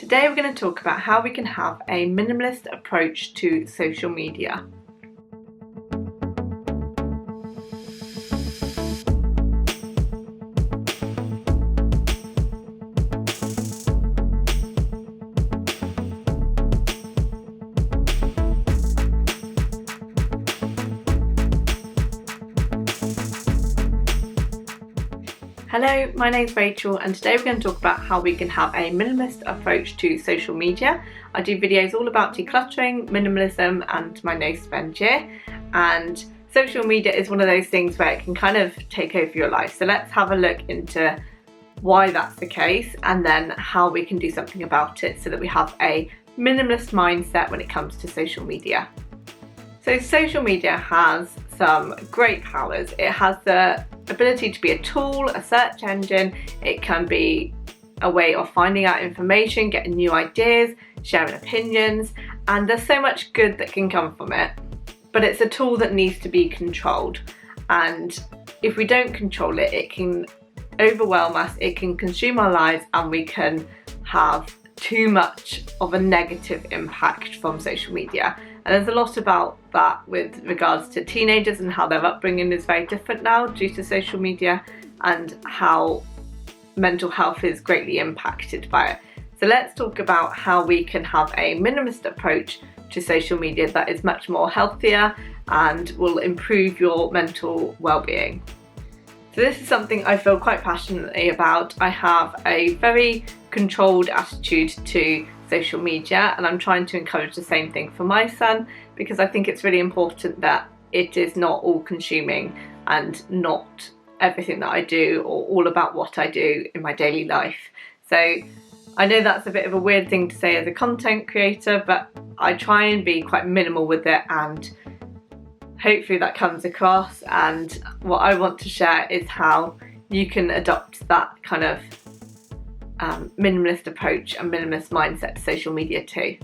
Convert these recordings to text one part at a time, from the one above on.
Today we're going to talk about how we can have a minimalist approach to social media. Hello, my name's Rachel and today we're going to talk about how we can have a minimalist approach to social media. I do videos all about decluttering, minimalism and my no spend year, and social media is one of those things where it can kind of take over your life. So let's have a look into why that's the case and then how we can do something about it so that we have a minimalist mindset when it comes to social media. So social media has some great powers. It has the ability to be a tool, a search engine. It can be a way of finding out information, getting new ideas, sharing opinions, and there's so much good that can come from it. But it's a tool that needs to be controlled, and if we don't control it, it can overwhelm us, it can consume our lives, and we can have too much of a negative impact from social media. And there's a lot about that with regards to teenagers and how their upbringing is very different now due to social media and how mental health is greatly impacted by it. So let's talk about how we can have a minimalist approach to social media that is much more healthier and will improve your mental well-being. So this is something I feel quite passionately about. I have a very controlled attitude to social media and I'm trying to encourage the same thing for my son, because I think it's really important that it is not all consuming and not everything that I do or all about what I do in my daily life. So I know that's a bit of a weird thing to say as a content creator, but I try and be quite minimal with it and hopefully that comes across. And what I want to share is how you can adopt that kind of minimalist approach and minimalist mindset to social media too.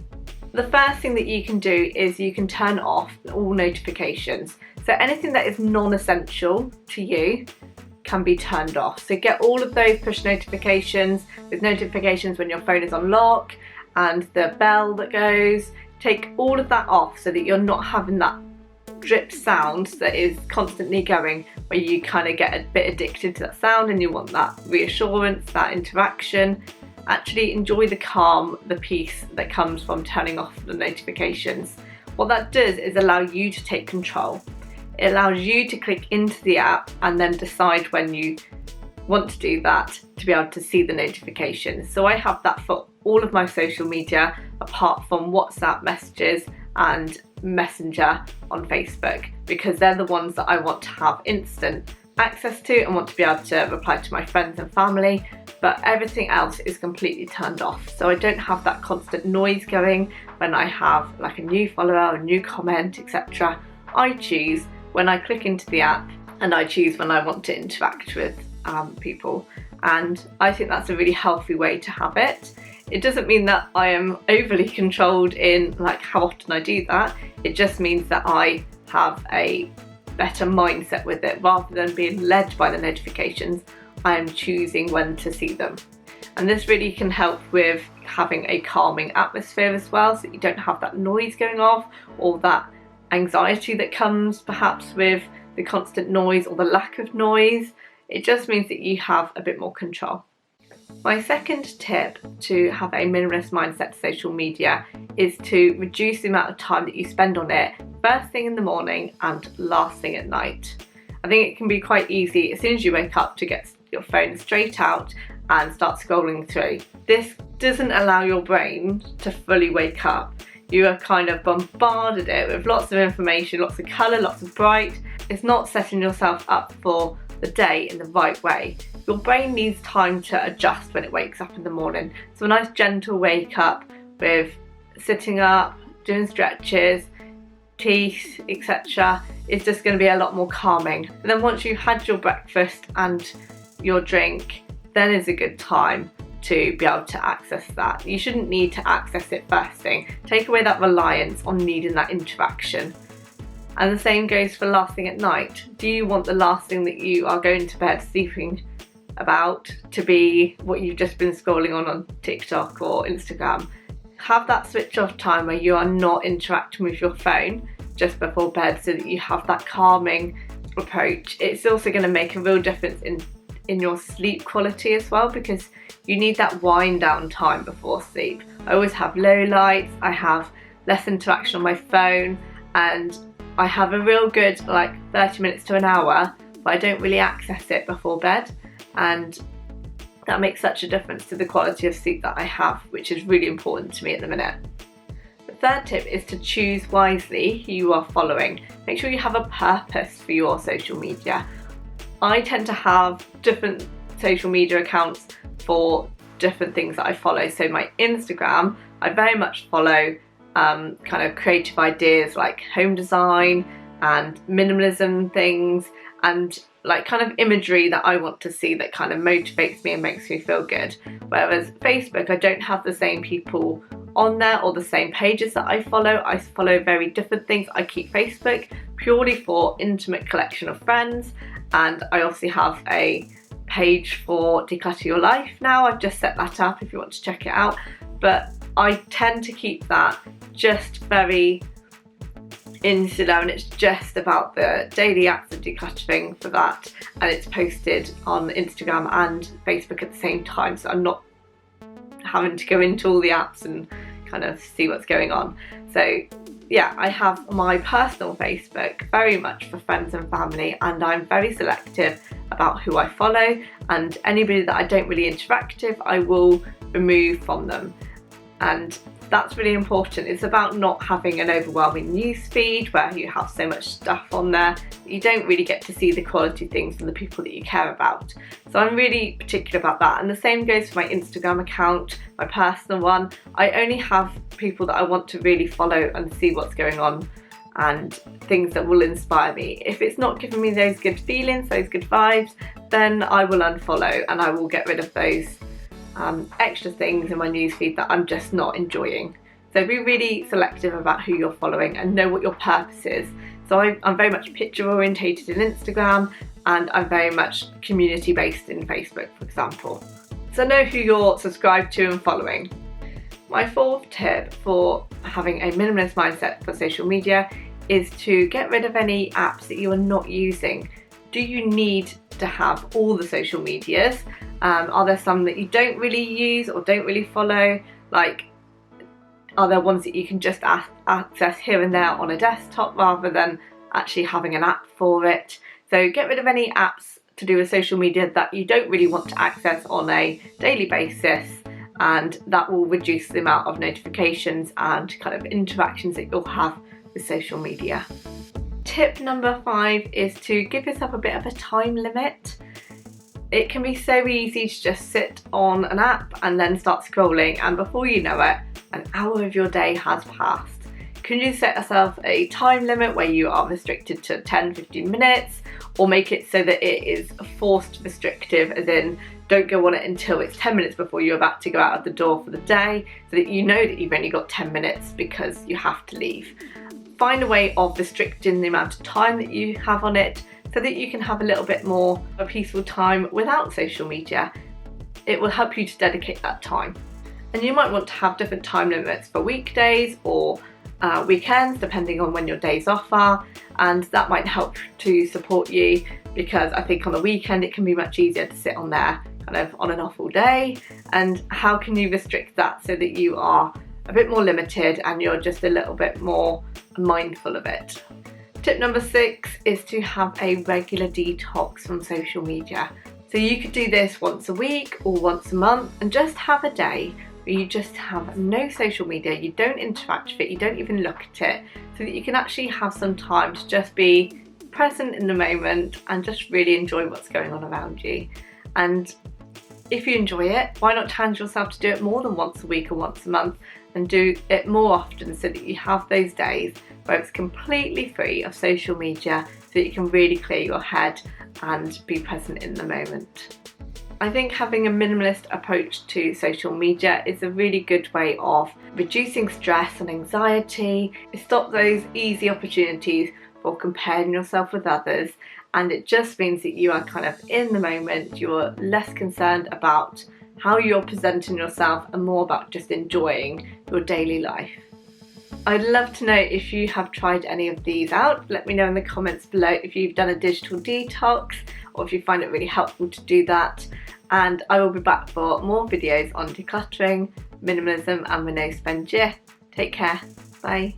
The first thing that you can do is you can turn off all notifications. So anything that is non-essential to you can be turned off. So get all of those push notifications, those notifications when your phone is on lock and the bell that goes. Take all of that off so that you're not having that drip sound that is constantly going, where you kind of get a bit addicted to that sound and you want that reassurance, that interaction. Actually enjoy the calm, the peace that comes from turning off the notifications. What that does is allow you to take control. It allows you to click into the app and then decide when you want to do that to be able to see the notifications. So I have that for all of my social media apart from WhatsApp messages and Messenger on Facebook, because they're the ones that I want to have instant access to and want to be able to reply to my friends and family, but everything else is completely turned off. So I don't have that constant noise going when I have like a new follower, a new comment, etc. I choose when I click into the app and I choose when I want to interact with people, and I think that's a really healthy way to have it. It doesn't mean that I am overly controlled in like how often I do that. It just means that I have a better mindset with it. Rather than being led by the notifications, I am choosing when to see them. And this really can help with having a calming atmosphere as well, so that you don't have that noise going off or that anxiety that comes perhaps with the constant noise or the lack of noise. It just means that you have a bit more control. My second tip to have a minimalist mindset to social media is to reduce the amount of time that you spend on it first thing in the morning and last thing at night. I think it can be quite easy as soon as you wake up to get your phone straight out and start scrolling through. This doesn't allow your brain to fully wake up. You are kind of bombarded it with lots of information, lots of colour, lots of bright. It's not setting yourself up for the day in the right way. Your brain needs time to adjust when it wakes up in the morning. So a nice gentle wake up with sitting up, doing stretches, teeth, etc. is just going to be a lot more calming. And then once you've had your breakfast and your drink, then is a good time to be able to access that. You shouldn't need to access it first thing. Take away that reliance on needing that interaction. And the same goes for last thing at night. Do you want the last thing that you are going to bed sleeping about to be what you've just been scrolling on TikTok or Instagram. Have that switch off time where you are not interacting with your phone just before bed, so that you have that calming approach. It's also going to make a real difference in your sleep quality as well, because you need that wind down time before sleep. I always have low lights, I have less interaction on my phone, and I have a real good like 30 minutes to an hour, but I don't really access it before bed, and that makes such a difference to the quality of sleep that I have, which is really important to me at the minute. The third tip is to choose wisely who you are following. Make sure you have a purpose for your social media. I tend to have different social media accounts for different things that I follow. So my Instagram, I very much follow kind of creative ideas like home design and minimalism things, and like kind of imagery that I want to see that kind of motivates me and makes me feel good. Whereas Facebook, I don't have the same people on there or the same pages that I follow. I follow very different things. I keep Facebook purely for intimate collection of friends, and I obviously have a page for Declutter Your Life now. I've just set that up if you want to check it out, but I tend to keep that just very insular, and it's just about the daily acts of decluttering for that, and it's posted on Instagram and Facebook at the same time, so I'm not having to go into all the apps and kind of see what's going on. So yeah, I have my personal Facebook very much for friends and family, and I'm very selective about who I follow, and anybody that I don't really interact with I will remove from them. And that's really important. It's about not having an overwhelming news feed where you have so much stuff on there that you don't really get to see the quality things from the people that you care about. So I'm really particular about that, and the same goes for my Instagram account, my personal one. I only have people that I want to really follow and see what's going on and things that will inspire me. If it's not giving me those good feelings, those good vibes, then I will unfollow and I will get rid of those extra things in my newsfeed that I'm just not enjoying. So be really selective about who you're following and know what your purpose is. So I'm very much picture orientated in Instagram, and I'm very much community based in Facebook, for example. So know who you're subscribed to and following. My fourth tip for having a minimalist mindset for social media is to get rid of any apps that you are not using. Do you need to have all the social medias? Are there some that you don't really use or don't really follow? Like, are there ones that you can just access here and there on a desktop rather than actually having an app for it? So get rid of any apps to do with social media that you don't really want to access on a daily basis, and that will reduce the amount of notifications and kind of interactions that you'll have with social media. Tip number 5 is to give yourself a bit of a time limit. It can be so easy to just sit on an app and then start scrolling, and before you know it, an hour of your day has passed. Can you set yourself a time limit where you are restricted to 10-15 minutes, or make it so that it is forced restrictive, as in don't go on it until it's 10 minutes before you're about to go out of the door for the day, so that you know that you've only got 10 minutes because you have to leave. Find a way of restricting the amount of time that you have on it so that you can have a little bit more of a peaceful time without social media. It will help you to dedicate that time. And you might want to have different time limits for weekdays or weekends, depending on when your days off are, and that might help to support you, because I think on the weekend it can be much easier to sit on there kind of on and off all day. And how can you restrict that so that you are a bit more limited and you're just a little bit more mindful of it? Tip number 6 is to have a regular detox from social media. So you could do this once a week or once a month, and just have a day where you just have no social media, you don't interact with it, you don't even look at it, so that you can actually have some time to just be present in the moment and just really enjoy what's going on around you. And if you enjoy it, why not challenge yourself to do it more than once a week or once a month, and do it more often, so that you have those days where it's completely free of social media, so that you can really clear your head and be present in the moment. I think having a minimalist approach to social media is a really good way of reducing stress and anxiety. It stops those easy opportunities for comparing yourself with others, and it just means that you are kind of in the moment, you're less concerned about how you're presenting yourself and more about just enjoying your daily life. I'd love to know if you have tried any of these out. Let me know in the comments below if you've done a digital detox or if you find it really helpful to do that. And I will be back for more videos on decluttering, minimalism and my no spend year. Take care. Bye.